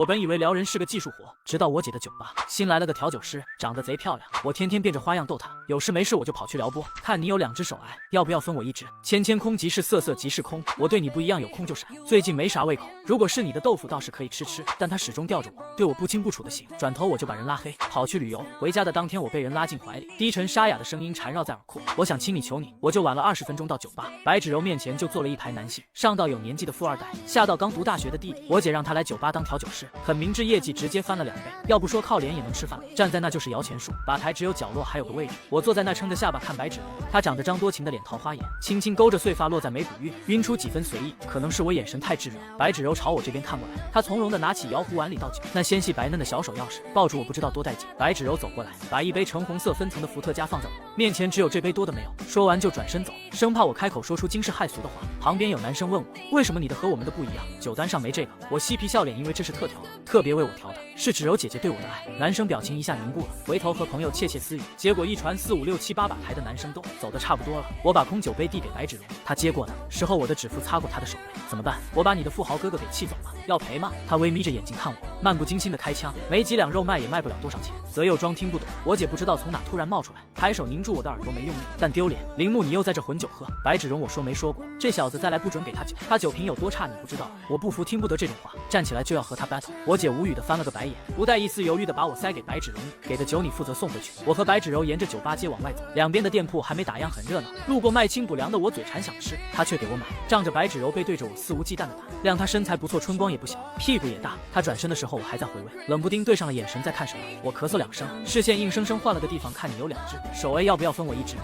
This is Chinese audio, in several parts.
我本以为撩人是个技术活，直到我姐的酒吧新来了个调酒师，长得贼漂亮，我天天变着花样逗她，有事没事我就跑去撩拨。看你有2只手癌，要不要分我1只？千空即是色即是空，我对你不一样，有空就闪。最近没啥胃口，如果是你的豆腐倒是可以吃，但他始终吊着我，对我不清不楚的行。转头我就把人拉黑，跑去旅游。回家的当天，我被人拉进怀里，低沉沙哑的声音缠绕在耳廓，我想亲你求你。我就晚了20分钟到酒吧，白芷柔面前就坐了一排男性，上到有年纪的富二代，下到刚读大学的弟弟。我姐让他来酒吧当调酒师，很明智，业绩直接翻了2倍。要不说靠脸也能吃饭，站在那就是摇钱树。吧台只有角落还有个位置，我坐在那撑着下巴看白芷柔，她长着张多情的脸，桃花眼，轻轻勾着碎发落在眉骨晕出几分随意，可能是我眼神太炙热。白芷柔朝我这边看过来，她从容地拿起摇壶碗里倒酒，那纤细白嫩的小手钥匙抱住我不知道多带劲。白芷柔走过来，把一杯橙红色分层的伏特加放在我面前，只有这杯，多的没有。说完就转身走，生怕我开口说出惊世骇俗的话。旁边有男生问我，为什么你的和我们的不一样？酒单上没这个。我嬉皮笑脸，因为这是特调，特别为我调的，是芷柔姐姐对我的爱。男生表情一下凝固了，回头和朋友窃窃私语。结果一传4、5、6、7、8把台的男生都走得差不多了，我把空酒杯递给白芷柔，她接过的时候，我的指腹擦过她的手背。怎么办？我把你的富豪哥哥给气走了，要赔吗？她微眯着眼睛看我，漫不经心的开枪，没几两肉卖也卖不了多少钱。则又装听不懂。我姐不知道从哪突然冒出来，抬手拧住我的耳朵，没用力，但丢脸。铃木，你又在这混酒喝？白芷柔，我说没说过，这小子再来不准给他酒，他酒品有多差你不知道。我不服，听不得这种话，站起来就要和他 battle。我姐无语的翻了个白眼，不带一丝犹豫的把我塞给白芷柔，给的酒你负责送回去。我和白芷柔沿着酒吧街往外走，两边的店铺还没打烊，很热闹。路过卖清补凉的，我嘴馋想吃，他却给我买，仗着白芷柔背对着我肆无忌惮的打，谅他身材不错，春光也不小，屁股也大。他转身的时候我还在回味，冷不丁对上了眼神，在看什么？我咳嗽2声，视线硬生生换了个地方，看你有2只手 A， 要不要分我1只？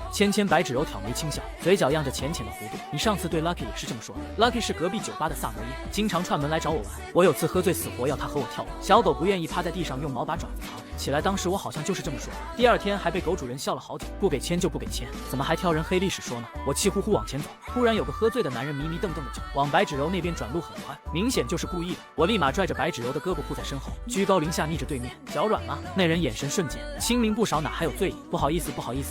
白芷柔挑眉轻笑，嘴角漾着浅浅的弧度。你上次对 Lucky 也是这么说的。Lucky 是隔壁酒吧的萨摩耶，经常串门来找我玩。我有次喝醉死活要他和我跳舞，小狗不愿意，趴在地上用毛把爪子藏起来。当时我好像就是这么说的。第2天还被狗主人笑了好久，不给签就不给签，怎么还挑人黑历史说呢？我气呼呼往前走，突然有个喝醉的男人迷迷瞪瞪的就往白芷柔那边转，路很宽，明显就是故意的。我立马拽着白芷柔的胳膊护在身后，居高临下逆着对面，脚软吗？那人眼神瞬间清明不少，哪还有醉意？不好意思，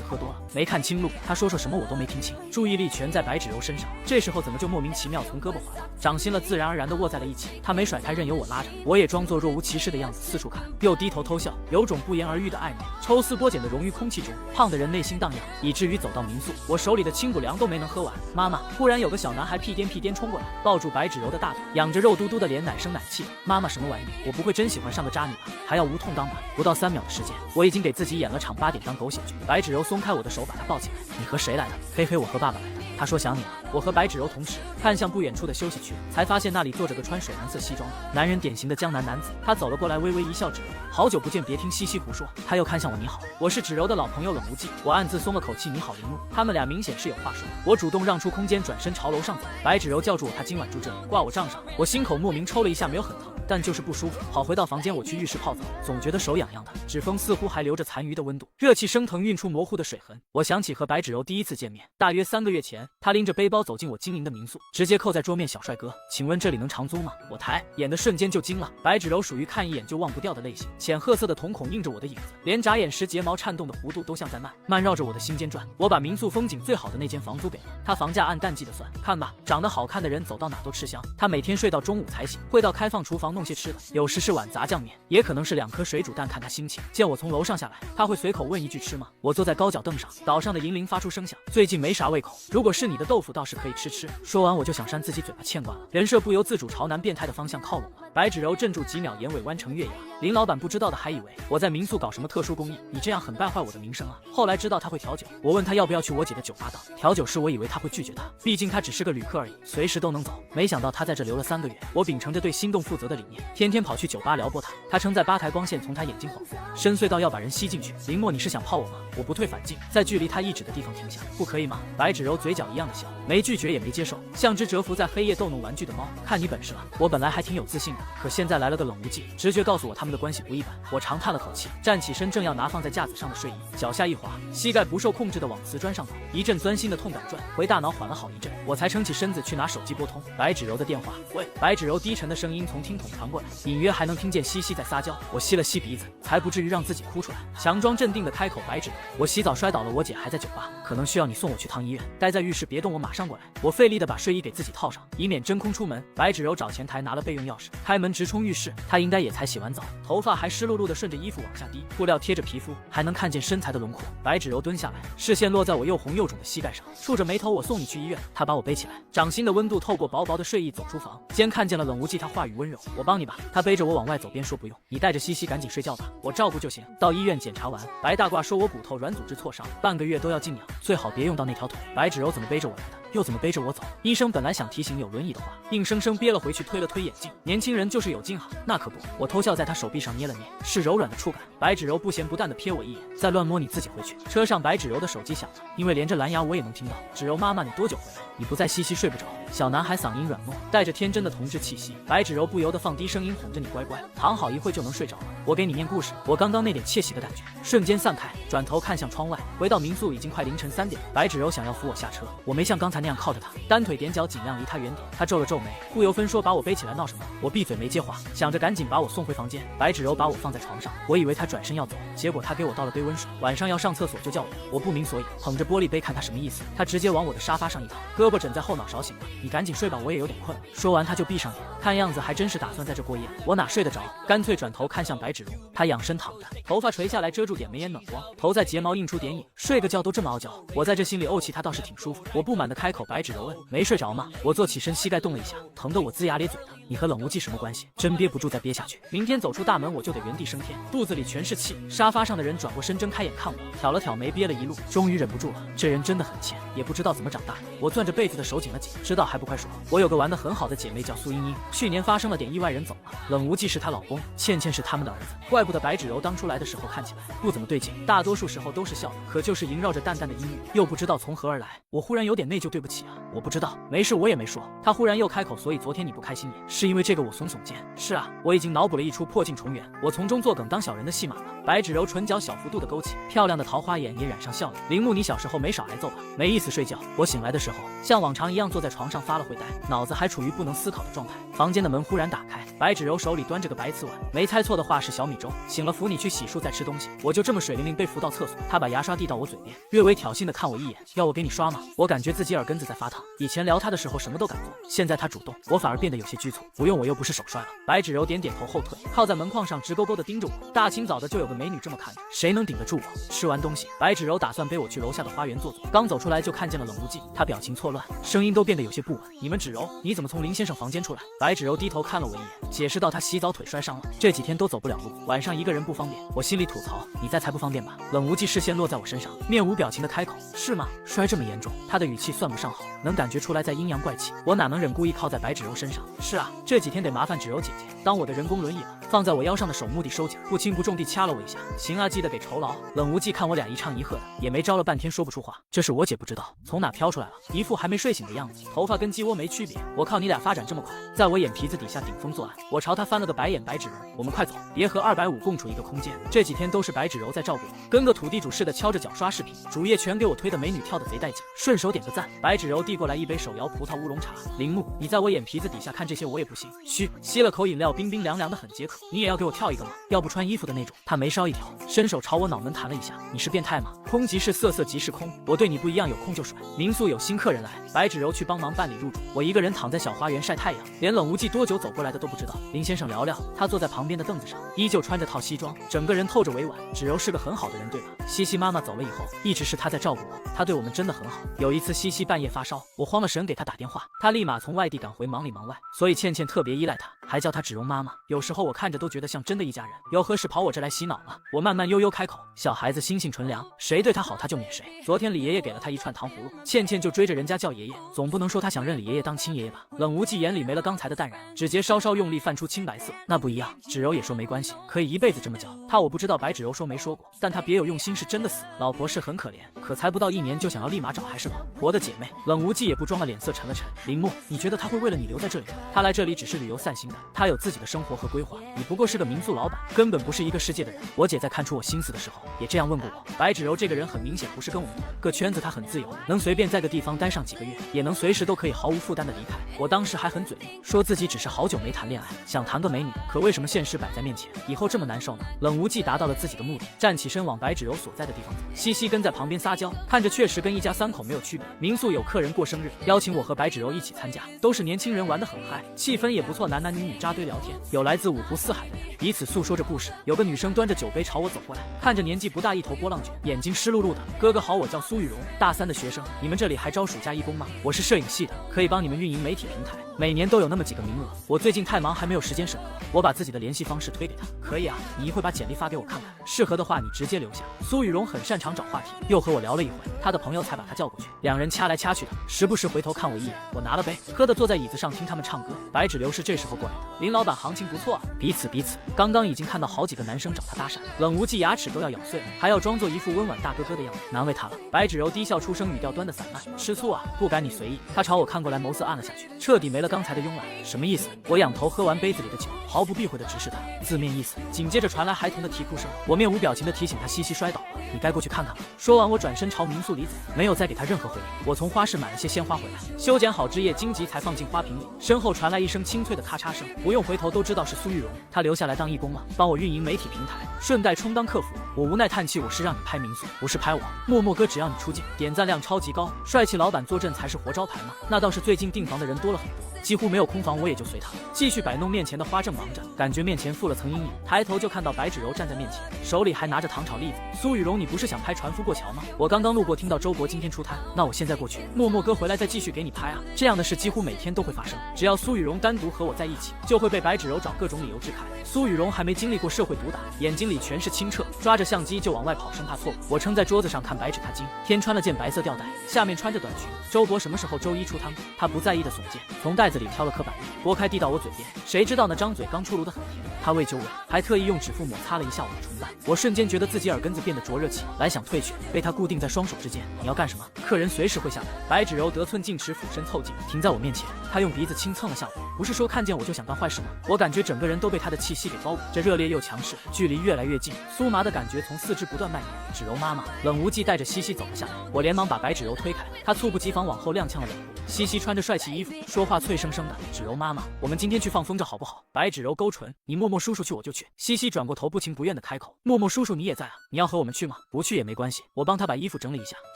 喝多了，没看清路。他说什么我都没听清，注意力全在白芷柔身上。这时候怎么就莫名其妙从胳膊滑了，掌心了，自然而然的握在了一起。他没甩开，任由我拉着，我也装作若无其事的样子四处看，又低头偷笑，有种不言而喻的暧昧，抽丝剥茧的融于空气中。胖的人内心荡漾，以至于走到民宿，我手里的清补凉都没能喝完。妈妈，忽然有个小男孩屁颠冲过来，抱住白芷柔的大腿，仰着肉嘟嘟的脸，奶声奶气的。妈妈什么玩意？我不会真喜欢上个渣女吧？还要无痛当吧？不到3秒的时间，我已经给自己演了场8点档狗血剧。白芷柔松开我的手，把她抱起来。你和谁来的？嘿嘿，我和爸爸来的。他说想你了。我和白芷柔同时看向不远处的休息区，才发现那里坐着个穿水蓝色西装的男人，典型的江南男子。他走了过来，微微一笑，芷柔，好久不见，别听西西胡说。他又看向我，你好，我是芷柔的老朋友冷无忌。我暗自松了口气，你好铃木。他们俩明显是有话说。我主动让出空间，转身朝楼上走。白芷柔叫住我，他今晚住这里，挂我账上。我心口莫名抽了一下，没有很疼，但就是不舒服。好，回到房间，我去浴室泡澡，总觉得手痒痒的，指缝似乎还留着残余的温度，热气升腾，晕出模糊的水痕。我想起和白芷柔第一次见面，大约3个月前，他拎着背包走进我经营的民宿，直接扣在桌面，小帅哥，请问这里能长租吗？我抬眼的瞬间就惊了，白芷柔属于看一眼就忘不掉的类型，浅褐色的瞳孔映着我的影子，连眨眼时睫毛颤动的弧度都像在慢绕着我的心间转。我把民宿风景最好的那间房租给了他，房价按淡季的算，看吧，长得好看的人走到哪都吃香。他每天睡到中午才醒，会到开放厨房弄些吃的，有时是碗杂酱面，也可能是2颗水煮蛋，看他心情。见我从楼上下来，他会随口问一句吃吗？我坐在高脚凳上，岛上的银铃发出声响，最近没啥胃口，如果是你的豆腐倒是可以吃。说完我就想扇自己嘴巴，欠惯了，人设不由自主朝男变态的方向靠拢了。白芷柔镇住几秒，眼尾弯成月牙。林老板不知道的还以为我在民宿搞什么特殊工艺，你这样很败坏我的名声啊。后来知道他会调酒，我问他要不要去我姐的酒吧当调酒师，我以为他会拒绝他，毕竟他只是个旅客而已，随时都能走。没想到他在这留了3个月。我秉承着对心动负责的理念，天天跑去酒吧撩拨他。他撑在吧台，光线从他眼睛恍惚，深邃到要把人吸进去。林默，你是想泡我吗？我不退反进，在距离他1指的地方停下，不可以吗？白芷柔嘴角一样的笑，没拒绝也没接受，像只蛰伏在黑夜逗弄玩具的猫。看你本事了。我本来还挺有自信的，可现在来了个冷无忌，直觉告诉我他们的关系不一般。我长叹了口气，站起身，正要拿放在架子上的睡衣，脚下一滑，膝盖不受控制的往瓷砖上倒，一阵钻心的痛感转回大脑，缓了好一阵，我才撑起身子去拿手机拨通白芷柔的电话。喂。白芷柔低沉的声音从听筒传过来，隐约还能听见西西在撒娇。我吸了吸鼻子，才不至于让自己哭出来，强装镇定的开口：白芷柔，我洗澡摔倒了，我姐还在酒吧，可能需要你送我去趟医院，待在浴室别动，我马上过来。我费力的把睡衣给自己套上，以免真空出门。白芷柔找前台拿了备用钥匙，开门直冲浴室。她应该也才洗完澡，头发还湿漉漉的顺着衣服往下滴，布料贴着皮肤，还能看见身材的轮廓。白芷柔蹲下来，视线落在我又红又肿的膝盖上，蹙着眉头：我送你去医院。她把我背起来，掌心的温度透过薄薄的睡意走出房间，看见了冷无忌，他话语温柔：我帮你吧。他背着我往外走，边说：不用，你带着西西赶紧睡觉吧，我照顾就行。到医院检查完，白大褂说我骨头软组织挫伤，半个月都要静养，最好别用到那条腿。白芷柔怎么背着我来的？又怎么背着我走？医生本来想提醒有轮椅的话，硬生生憋了回去，推了推眼镜。年轻人就是有劲哈，那可不。我偷笑在他手臂上捏了捏，是柔软的触感。白芷柔不咸不淡的瞥我一眼，再乱摸你自己回去。车上白芷柔的手机响了，因为连着蓝牙我也能听到。芷柔妈妈，你多久回来？你不在西西睡不着。小男孩嗓音软糯，带着天真的童稚气息。白芷柔不由得放低声音哄着你，乖乖，躺好一会就能睡着了。我给你念故事。我刚刚那点窃喜的感觉瞬间散开，转头看向窗外，回到民宿已经快凌晨3点。白芷柔想要扶我下车，我没像刚才那样靠着她，单腿踮脚，尽量离她远点。她皱了皱眉，顾由芬说把我背起来闹什么？我闭嘴没接话，想着赶紧把我送回房间。白芷柔把我放在床上，我以为她转身要走，结果她给我倒了杯温水。晚上要上厕所就叫我不明所以，捧着玻璃杯看她什么意思。她直接往我的沙发上一躺，胳膊枕在后脑勺，醒了，你赶紧睡吧，我也有点困了。说完她就闭上眼，看样子还真是打算在这过夜。我哪睡得着，干脆转头看向白芷柔，她仰身躺着，头发垂下来遮住点眉眼暖光，头在睫毛映出点影，睡个觉都这么傲娇。我在这心里怄气，她倒是挺舒服。我不满的开口：白芷柔问，没睡着吗？我坐起身，膝盖动了一下，疼得我龇牙咧嘴的。你和冷无忌什么关系？真憋不住再憋下去，明天走出大门我就得原地升天，肚子里全是气。沙发上的人转过身，睁开眼看我，挑了挑眉，憋了一路，终于忍不住了。这人真的很欠，也不知道怎么长大的。我攥着被子的手紧了紧，知道还不快说。我有个玩得很好的姐妹叫苏茵茵，去年发生了点意外，人走了。冷无忌是她老公，倩倩是他们的儿子。怪不得白芷柔当初来的时候看起来不怎么对劲，大多数时候都是笑的，可就是萦绕着淡淡的阴郁，又不知道从何而来。我忽然有点内疚，对不起啊，我不知道。没事，我也没说。他忽然又开口，所以昨天你不开心也是因为这个？我耸耸肩，是啊，我已经脑补了一出破镜重圆，我从中作梗当小人的戏码了。白芷柔唇角小幅度的勾起，漂亮的桃花眼也染上笑意。铃木，你小时候没少挨揍吧？没意思睡觉。我醒来的时候像往常一样坐在床上发了会呆，脑子还处于不能思考的状态。房间的门忽然打开，白芷柔手里端着个白瓷碗，没猜错的话是小米粥。醒了扶你去洗漱再吃东西。我就这么水灵灵被扶到厕所，她把牙刷递到我嘴边，略微挑衅的看我一眼，要我给你刷吗？我感觉自己耳根子在发烫，以前聊她的时候什么都敢做，现在她主动，我反而变得有些局促。不用，我又不是手摔了。白芷柔点点头后退，靠在门框上直勾勾的盯着我。大清早的就有个美女这么看着，谁能顶得住我？吃完东西，白芷柔打算背我去楼下的花园坐坐，刚走出来就看见了冷无忌，他表情错乱，声音都变得有些不稳。你们芷柔，你怎么从林先生房间出来？白芷柔低头看了我一眼，解释道他洗澡腿摔伤了，这几天都走不了路，晚上一个人不方便。我心里吐槽，你在才不方便吧？冷无忌视线落在我身上，面无表情的开口，是吗？摔这么严重？他的语气算不上好，能感觉出来在阴阳怪气。我哪能忍故意靠在白芷柔身上？是啊，这几天得麻烦芷柔姐姐当我的人工轮椅了。放在我腰上的手目的收紧，不轻不重地掐了我一下。行啊，记得给酬劳。冷无忌看我俩一唱一和的，也没招了半天说不出话。这是我姐不知道从哪飘出来了，一副还没睡醒的样子，头发跟鸡窝没区别。我靠，你俩发展这么快，在我眼皮子底下顶风作案。我朝他翻了个白眼，白芷柔，我们快走，别和250共处一个空间。这几天都是白芷柔在照顾我，跟个土地主似的敲着脚刷视频，主页全给我推的美女跳的贼带劲，顺手点个赞。白芷柔递过来一杯手摇葡萄乌龙茶，铃木，你在我眼皮子底下看这些我也不信。嘘，吸了口饮料，冰冰凉凉的很解渴。你也要给我跳一个吗？要不穿衣服的那种。他眉梢一挑，伸手朝我脑门弹了一下，你是变态吗？空即是色，色即是空，我对你不一样，有空就甩。民宿有新客人来，白芷柔去帮忙办理入住，我一个人躺在小花园晒太阳，连冷无忌多久走过来的都不知道。林先生聊聊，他坐在旁边的凳子上，依旧穿着套西装，整个人透着委婉。芷柔是个很好的人，对吧？西西妈妈走了以后，一直是他在照顾我，他对我们真的很好。有一次西西半夜发烧，我慌了神给他打电话，他立马从外地赶回，忙里忙外，所以倩倩特别依赖他，还叫他芷柔妈妈。有时候我看着都觉得像真的一家人，有何事跑我这来洗脑了？我慢慢悠悠开口，小孩子心性纯良，谁对他好他就免谁。昨天李爷爷给了他一串糖葫芦，倩倩就追着人家叫爷爷，总不能说他想认李爷爷当亲爷爷吧？冷无忌眼里没了刚才的淡然，指节稍稍用力泛出青白色，那不一样。芷柔也说没关系，可以一辈子这么叫他。我不知道白芷柔说没说过，但他别有用心是真的死。老婆是很可怜，可才不到1年就想要立马找还是老婆的姐妹。妹。冷无忌也不装了，脸色沉了沉。林默，你觉得他会为了你留在这里吗？他来这里只是旅游散心的，他有自己的生活和规划，你不过是个民宿老板，根本不是一个世界的人。我姐在看出我心思的时候，也这样问过我。白芷柔这个人很明显不是跟我一个圈子，他很自由，能随便在个地方待上几个月，也能随时都可以毫无负担的离开。我当时还很嘴硬，说自己只是好久没谈恋爱，想谈个美女。可为什么现实摆在面前，以后这么难受呢？冷无忌达到了自己的目的，站起身往白芷柔所在的地方走。西西跟在旁边撒娇，看着确实跟一家三口没有区别。民宿有客人过生日，邀请我和白芷柔一起参加，都是年轻人，玩得很嗨，气氛也不错，男男女女扎堆聊天，有来自五湖四海的人，彼此诉说着故事。有个女生端着酒杯朝我走过来，看着年纪不大，一头波浪卷，眼睛湿漉漉的。哥哥好，我叫苏玉荣，大3的学生。你们这里还招暑假义工吗？我是摄影系的，可以帮你们运营媒体平台，每年都有那么几个名额。我最近太忙，还没有时间审核。我把自己的联系方式推给他。可以啊，你一会把简历发给我看看，适合的话你直接留下。苏雨荣很擅长找话题，又和我聊了一会，他的朋友才把他叫过去，两人掐来掐去的，时不时回头看我一眼。我拿了杯，喝的坐在椅子上听他们唱歌。白芷流是这时候过来的。林老板行情不错啊，彼此。刚刚已经看到好几个男生找他搭讪，冷无忌牙齿都要咬碎了，还要装作一副温婉大哥哥的样子，难为他了。白芷柔低笑出声，语调端得散漫，吃醋啊？不敢你随意。他朝我看过来，眸色暗了下去，彻底没了刚才的慵懒。什么意思？我仰头喝完杯子里的酒，毫不避讳地直视他，字面意思。紧接着传来孩童的啼哭声，我面无表情地提醒他西西摔倒了，你该过去看看了。说完我转身朝民宿里走，没有再给他任何回应。我从花市买了些鲜花回来，修剪好枝叶荆棘才放进花瓶里。身后传来一声清脆的咔嚓声，不用回头都知道是苏玉荣。他留下来当义工了，帮我运营媒体平台，顺带充当客服。我无奈叹气，我是让你拍民宿，不是拍我。默默哥只要你出镜，点赞量超级高，帅气老板坐镇才是活招牌嘛。那倒是，最近订房的人多了很多，几乎没有空房，我也就随他继续摆弄面前的花，正忙着，感觉面前附了层阴影。抬头就看到白芷柔站在面前，手里还拿着糖炒栗子。苏雨荣，你不是想拍船夫过桥吗？我刚刚路过，听到周伯今天出摊，那我现在过去，默默哥回来再继续给你拍啊。这样的事几乎每天都会发生，只要苏雨荣单独和我在一起，就会被白芷柔找各种理由支开。苏雨荣还没经历过社会毒打，眼睛里全是清澈，抓着相机就往外跑，生怕错过。我撑在桌子上看白芷他惊天穿了件白色吊带，下面穿着短裙。周伯什么时候周一出摊过？他不在意的耸肩，从袋子里挑了颗板栗，拨开递到我嘴边。谁知道那张嘴刚出炉的很甜，他未就位，还特意用指腹摩擦了一下我的唇瓣。我瞬间觉得自己耳根子变得灼热起来，想退却，被他固定在双手之间。你要干什么？客人随时会下来。白芷柔得寸进尺，俯身凑近，停在我面前。他用鼻子轻蹭了下我，不是说看见我就想干坏事吗？我感觉整个人都被他的气息给包裹，这热烈又强势，距离越来越近，酥麻的感觉从四肢不断蔓延。芷柔妈妈，冷无忌带着西西走了下来，我连忙把白芷柔推开，他猝不及防往后踉跄了2步。西西穿着帅气衣服，说话脆生生的。芷柔妈妈，我们今天去放风筝好不好？白芷柔勾唇，你默默叔叔去我就去。西西转过头，不情不愿的开口，默默叔叔你也在啊？你要和我们去吗？不去也没关系，我帮他把衣服整理一下。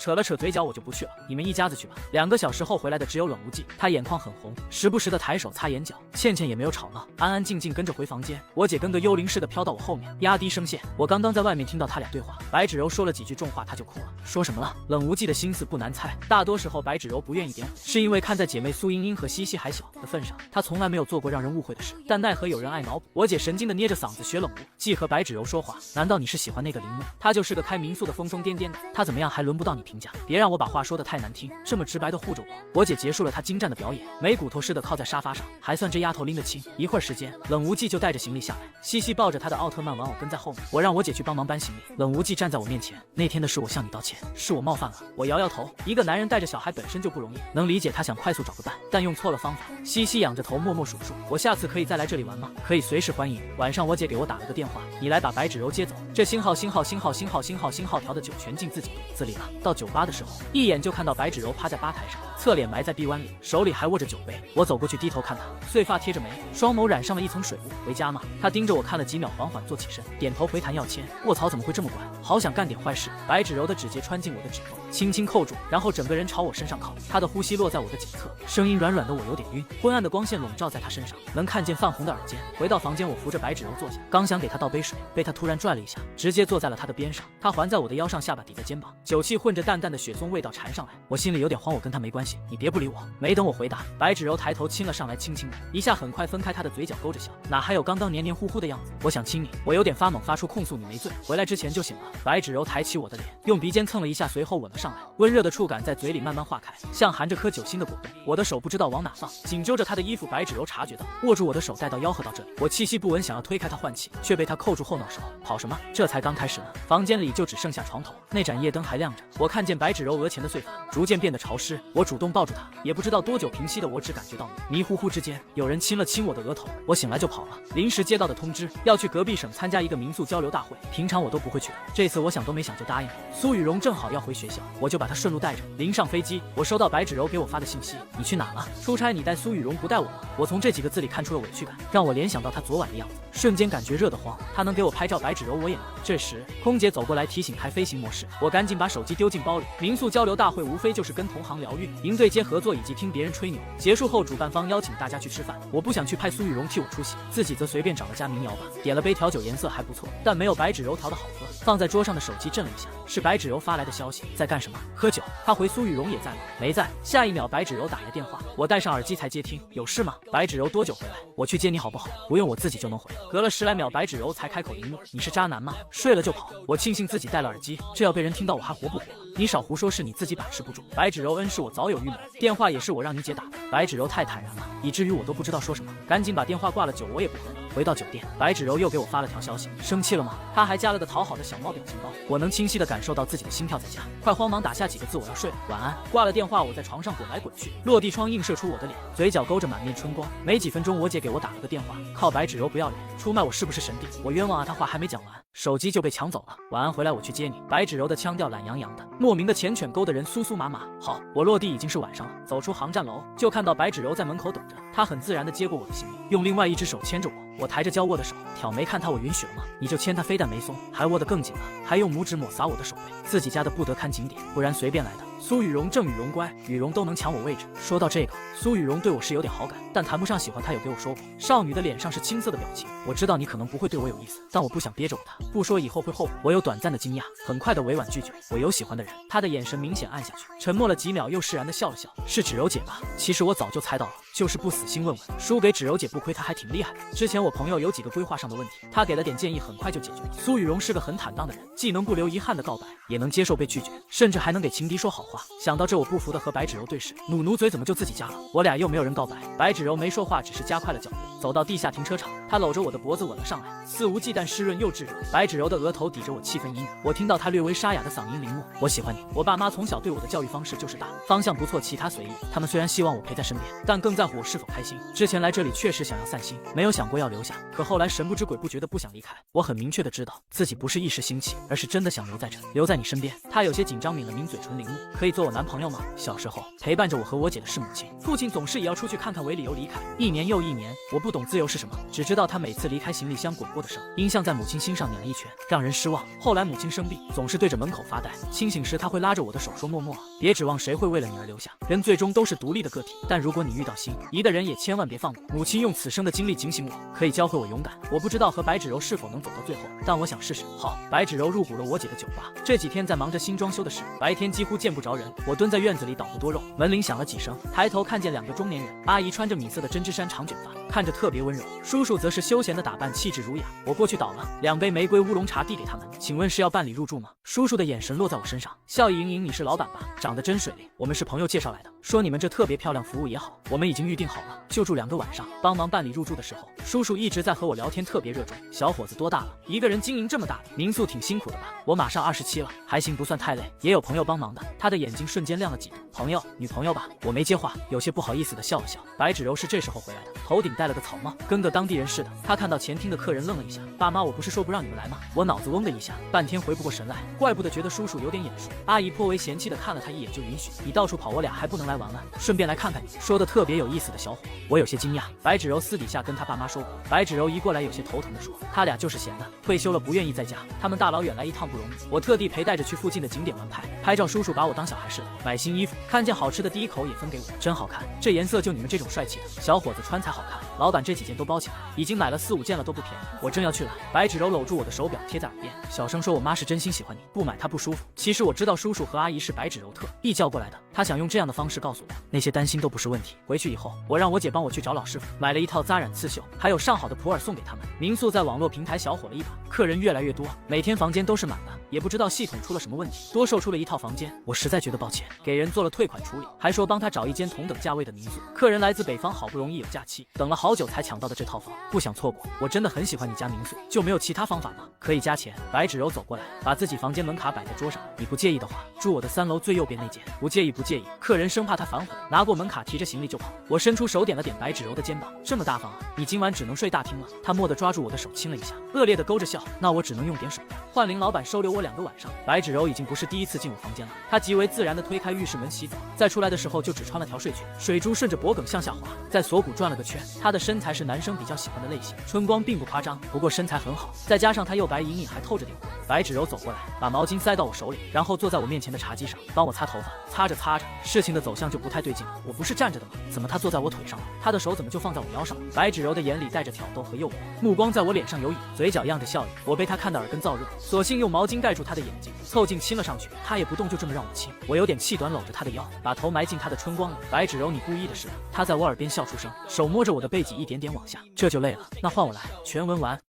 扯了扯嘴角，我就不去了，你们一家子去吧。2个小时后回来的只有冷无忌，他眼眶很红，时不时的抬手擦眼角。倩倩也没有吵闹，安安静静跟着回房间。我姐跟个幽灵似的飘到我后面，压低声线。我刚刚在外面听到他俩对话，白芷柔说了几句重话，他就哭了。说什么了？冷无忌的心思不难猜，大多时候白芷柔不愿意点我，是因为看在姐妹苏英英和西西还小的份上，她从来没有做过让人误会的事。但奈何有人爱脑补。我姐神经的捏着嗓子学冷无忌和白芷柔说话，难道你是喜欢那个林默？他就是个开民宿的疯疯癫癫的，他怎么样还轮不到你评价？别让我把话说的太难听，这么直白的护着我。我姐结束了她精湛的表演，没骨头似的靠在沙发上，还算这丫头拎得清。一会儿时间，冷无忌就带着行李下来，西西抱着他的奥特曼玩偶跟在后面。我让我姐去帮忙搬行李。冷无忌站在我面前，那天的事我向你道歉，是我冒犯了。我摇摇头，一个男人带着小孩本身就不容易，能理解他想快速找个伴，但用错了方法。西西仰着头默默数数，我下次可以再来这里玩吗？可以，随时欢迎。晚上我姐给我打了个电话，你来把白芷柔接走。这星号调的酒全进自己肚子里了。到酒吧的时候，一眼就看到白芷柔趴在吧台上，侧脸埋在臂弯里，手里还握着酒杯。我走过去低头看她，碎发贴着眉，双眸染上了一层水雾。回家吗？她盯着我看了几秒，缓缓坐起身，点头回弹要签。卧槽，怎么会这么乖？好想干点坏事。白芷柔的指节穿进我的指缝，轻轻扣住，然后整个人朝我身上靠。她的呼吸落在我的颈侧，声音软软的，我有点晕。昏暗的光线笼罩在她身上，能看见泛红的耳尖。回到房间，我扶着白芷柔坐下，刚想给她倒杯水，被她突然拽了一下，直接坐在了她的边上。她环在我的腰上，下巴抵在肩膀，酒气混着淡淡的雪松味道缠上来，我心里有点慌。我跟她没关系，你别不理我。没等我回答，白芷柔抬头亲了上来，轻轻的一下，很快分开她的嘴角，勾着笑，哪还有刚刚黏黏糊糊的样子？我想亲你，我有点发懵，发出控诉你没醉，回来之前就醒了。白芷柔抬起我的脸，用鼻尖蹭了一下，随后吻了上来，温热的触感在嘴里慢慢化开，像含着颗酒心的果断。我的手不知道往哪放，紧揪着他的衣服。白芷柔察觉到，握住我的手带到吆喝到这里。我气息不稳，想要推开他换气，却被他扣住后脑勺。跑什么？这才刚开始呢。房间里就只剩下床头，那盏夜灯还亮着。我看见白芷柔额前的碎发逐渐变得潮湿，我主动抱住她，也不知道多久平息的我只感觉到迷糊糊之间，有人亲了亲我的额头。我醒来就跑了，临时接到的通知要去隔壁省参加一个民宿交流大会，平常我都不会去的，这次我想都没想就答应了。苏雨荣正好要回学校，我就把她顺路带着。临上飞机，我收到白芷柔给我发的信息：你去哪了？出差你带苏雨荣不带我吗？我从这几个字里看出了委屈感，让我联想到她昨晚的样子，瞬间感觉热得慌。她能给我拍照，白芷柔我也能。这时空姐走过来提醒开飞行模式，我赶紧把手机丢进包里。民宿交流大会无非就是跟同行疗愈、营对接合作以及听别人吹牛。结束后，主办方邀请大家去吃饭，我不想去，派苏雨荣替我出席，自己则随便找了家民谣吧，点了杯调酒，颜色还不错，但没有白芷柔调的好喝。放在桌上的手机震了一下，是白芷柔发来的消息，在干什么？喝酒。他回苏雨荣也在吗？没在。下一秒白芷柔打来电话，我戴上耳机才接听，有事吗？白芷柔多久回来？我去接你好不好？不用，我自己就能回。隔了10来秒，白芷柔才开口一怒：你是渣男吗？睡了就跑。我庆幸自己戴了耳机，这要被人听到我还活不活？你少胡说，是你自己把持不住。白芷柔恩是我早有预谋，电话也是我让你姐打的。白芷柔太坦然了，以至于我都不知道说什么，赶紧把电话挂了，酒我也不喝了。回到酒店，白芷柔又给我发了条消息：生气了吗？她还加了个讨好的小猫表情包，我能清晰地感受到自己的心跳在加快，慌忙打下几个字：我要睡了，晚安。挂了电话，我在床上滚来滚去，落地窗映射出我的脸，嘴角勾着满面春光。没几分钟，我姐给我打了个电话，靠白芷柔不要脸，出卖我是不是神帝？我冤枉啊！她话还没讲完，手机就被抢走了。晚安，回来我去接你。白芷柔的腔调懒洋洋的，莫名的缱绻勾得人酥酥麻麻。好，我落地已经是晚上了，走出航站楼就看到白芷柔在门口等着，她很自然地接过我的行李，用另外一只手牵着我。我抬着交握的手，挑眉看他，我允许了吗？你就牵他，非但没松，还握得更紧了，还用拇指抹撒我的手背，自己家的不得堪景点，不然随便来的。苏雨荣正雨荣乖，雨荣都能抢我位置。说到这个，苏雨荣对我是有点好感，但谈不上喜欢。他有给我说过，少女的脸上是青涩的表情。我知道你可能不会对我有意思，但我不想憋着我他，不说以后会后悔。我有短暂的惊讶，很快的委婉拒绝。我有喜欢的人。他的眼神明显暗下去，沉默了几秒，又释然的笑了笑。是芷柔姐吧？其实我早就猜到了，就是不死心问问。输给芷柔姐不亏她还挺厉害的。之前我朋友有几个规划上的问题，她给了点建议，很快就解决。苏雨荣是个很坦荡的人，既能不留遗憾的告白，也能接受被拒绝，甚至还能给情敌说好话。想到这，我不服的和白芷柔对视，努嘴怎么就自己加了？我俩又没有人告白。白芷柔没说话，只是加快了脚步，走到地下停车场，她搂着我的脖子吻了上来，肆无忌惮，湿润又炙热。白芷柔的额头抵着我，气氛氤氲。我听到她略微沙哑的嗓音，林默，我喜欢你。我爸妈从小对我的教育方式就是大方向不错，其他随意。他们虽然希望我陪在身边，但更在乎我是否开心。之前来这里确实想要散心，没有想过要留下，可后来神不知鬼不觉的不想离开。我很明确的知道自己不是一时兴起，而是真的想留在这里，留在你身边。他有些紧张，抿了抿嘴唇，林默，可以做我男朋友吗？小时候陪伴着我和我姐的是母亲，父亲总是以要出去看看为理由离开，一年又一年。我不懂自由是什么，只知道他每次离开，行李箱滚过的声音像在母亲心上碾了一拳，让人失望。后来母亲生病，总是对着门口发呆，清醒时他会拉着我的手说，默默别指望谁会为了你而留下，人最终都是独立的个体，但如果你遇到心仪的人，也千万别放过。母亲用此生的经历警醒我，可以教会我勇敢。我不知道和白芷柔是否能走到最后，但我想试试。好，白芷柔入股了我姐的酒吧，这几天在忙着新装修的事，白天几乎见不着人。我蹲在院子里捣鼓多肉，门铃响了几声，抬头看见2个中年人，阿姨穿着米色的针织衫长卷发，看着特别温柔，叔叔则是休闲的打扮，气质儒雅。我过去倒了2杯玫瑰乌龙茶递给他们，请问是要办理入住吗？叔叔的眼神落在我身上，笑意盈盈，你是老板吧？长得真水灵，我们是朋友介绍来的，说你们这特别漂亮，服务也好，我们已经预定好了，就住2个晚上。帮忙办理入住的时候，叔叔一直在和我聊天，特别热衷。小伙子多大了？一个人经营这么大的民宿挺辛苦的吧？我马上27了，还行，不算太累，也有朋友帮忙的。他的眼睛瞬间亮了几度。朋友，女朋友吧？我没接话，有些不好意思的笑了笑。白芷柔是这时候回来的，头顶戴了个草帽，跟个当地人似的。他看到前厅的客人愣了一下，爸妈，我不是说不让你们来吗？我脑子嗡的一下，半天回不过神来，怪不得觉得叔叔有点眼熟。阿姨颇为嫌弃的看了他一眼，就允许你到处跑，我俩还不能来玩玩，顺便来看看你。说的特别有意思的小伙，我有些惊讶。白芷柔私底下跟他爸妈说过，白芷柔一过来有些头疼的说，他俩就是闲的，退休了不愿意在家，他们大老远来一趟不容易，我特地陪带着去附近的景点玩拍照，叔叔把我当小孩似的，买新衣服，看见好吃的第一口也分给我，真好看，这颜色就你们这种帅气的小伙子穿才好看，老板这几件都包起来，已经买了4、5件了，都不便宜。我正要去了，白芷柔搂住我的手表贴在耳边，小声说，我妈是真心喜欢你，不买她不舒服。其实我知道叔叔和阿姨是白芷柔特意叫过来的，她想用这样的方式告诉我，那些担心都不是问题。回去以后，我让我姐帮我去找老师傅，买了一套扎染刺绣，还有上好的普洱送给他们。民宿在网络平台小火了一把，客人越来越多，每天房间都是满的。也不知道系统出了什么问题，多售出了一套房间。我实在觉得抱歉，给人做了退款处理，还说帮他找一间同等价位的民宿。客人来自北方，好不容易有假期，等了好久才抢到的这套房，不想错过。我真的很喜欢你家民宿，就没有其他方法吗？可以加钱。白芷柔走过来，把自己房间门卡摆在桌上。你不介意的话，住我的3楼最右边那间。不介意，不介意。客人生怕他反悔，拿过门卡，提着行李就跑。我伸出手点了点白芷柔的肩膀，这么大方啊？你今晚只能睡大厅了。他蓦地抓住我的手亲了一下，恶劣的勾着笑。那我只能用点手段。幻灵老板收留我2个晚上。白芷柔已经不是第一次进我房间了，她极为自然地推开浴室门洗澡，再出来的时候就只穿了条睡裙，水珠顺着脖梗向下滑，在锁骨转了个圈。她的身材是男生比较喜欢的类型，春光并不夸张，不过身材很好，再加上她又白隐隐还透着点光。白芷柔走过来，把毛巾塞到我手里，然后坐在我面前的茶几上，帮我擦头发。擦着擦着，事情的走向就不太对劲了。我不是站着的吗？怎么她坐在我腿上了？她的手怎么就放在我腰上了？白芷柔的眼里带着挑逗和诱惑，目光在我脸上游移，嘴角漾着笑意。我被她看得耳根燥热，索性用毛巾盖住她的眼睛，凑近亲了上去。她也不动，就这么让我亲。我有点气短，搂着她的腰，把头埋进她的春光里。白芷柔，你故意的是吧？她在我耳边笑出声，手摸着我的背脊一点点往下。这就累了，那换我来。全文完。